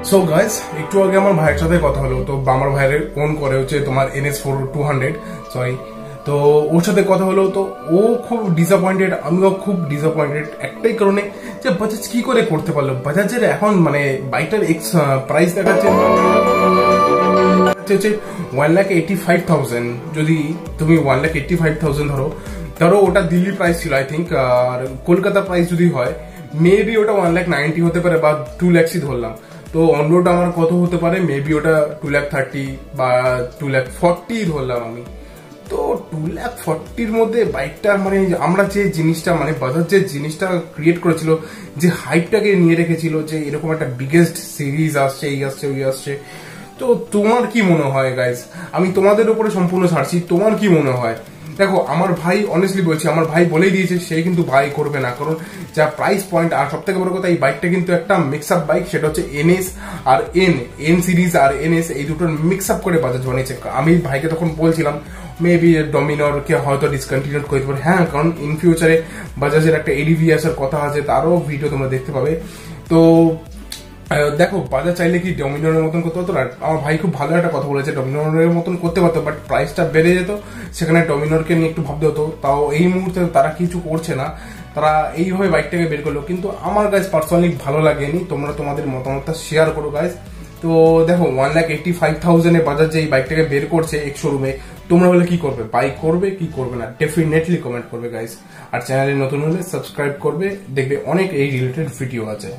So guys, একটু আগে আমার ভাইয়ের সাথে কথা হলো। তো আমার ভাইয়ের ফোন করে হচ্ছে তোমার NS4 200, সরি। তো ওর সাথে কথা হলো, তো ও খুব ডিসঅ্যাপয়েন্টেড, আমিও খুব ডিসঅ্যাপয়েন্টেড একটাই কারণে যে বাজাজ কি করে করতে পারলো। বাজাজের এখন মানে বাইকটার প্রাইস দেখাচ্ছে হচ্ছে 1,85,000। যদি তুমি 1,85,000 ধরো ওটা দিল্লি প্রাইস ছিল আই থিঙ্ক, আর কলকাতা প্রাইস যদি হয় মেবি ওটা 1,90,000 হতে পারে বা 2 lakhs ধরলাম। তো অন্যটা আমার কত হতে পারে, মেবি ওটা 2,30,000 বা 2,40,000 ধরলাম আমি। তো 2,40,000 মধ্যে বাইকটা মানে আমরা যে জিনিসটা মানে বাজাজ যে জিনিসটা ক্রিয়েট করেছিল, যে হাইপটাকে নিয়ে রেখেছিল যে এরকম একটা বিগেস্ট সিরিজ আসছে, এই আসছে ওই আসছে। তো তোমার কি মনে হয় গাইজ? আমি তোমাদের উপরে সম্পূর্ণ ছাড়ছি, তোমার কি মনে হয়? দেখো আমার ভাই অনেস্টলি বলছি, আমার ভাই বলেই দিয়েছে সে কিন্তু বাই করবে না, কারণ যা প্রাইস পয়েন্ট। আর সব থেকে বড় কথা, এই বাইকটা কিন্তু একটা মিক্স আপ বাইক, সেটা হচ্ছে NS আর এন সিরিজ আর NS এই দুটোর মিক্স আপ করে বাজাজ বানিয়েছে। আমি ভাইকে তখন বলছিলাম মেবি ডমিনরকে হয়তো ডিসকন্টিনিউ করতে পারে, হ্যাঁ, কারণ ইন ফিউচারে বাজাজের একটা ADV আসার কথা আছে, তারও ভিডিও তোমরা দেখতে পাবে। তো দেখো, বাজাজ চাইলে কি ডমিনরের মতন করতে হতো না? আমার ভাই খুব ভালো একটা কথা বলেছে, ডমিনরের মতন করতে পারতো, বাট প্রাইসটা বেড়ে যেত, সেখানে ডমিনরকে নিয়ে একটু ভাবতে হতো। তাও এই মুহূর্তে তারা কিছু করছে না, তারা এইভাবে বাইকটাকে বের করলো। কিন্তু আমার গাইজ পার্সোনালি ভালো লাগেনি। তোমরা তোমাদের মতামতটা শেয়ার করো গাইজ। তো দেখো 1,85,000 বাজাজ যে এই বাইকটাকে বের করছে এক শোরুমে, তোমরা হলে কি করবে? বাই করবে কি করবে না? ডেফিনেটলি কমেন্ট করবে গাইজ। আর চ্যানেলে নতুন হলে সাবস্ক্রাইব করবে, দেখবে অনেক এই রিলেটেড ভিডিও আছে।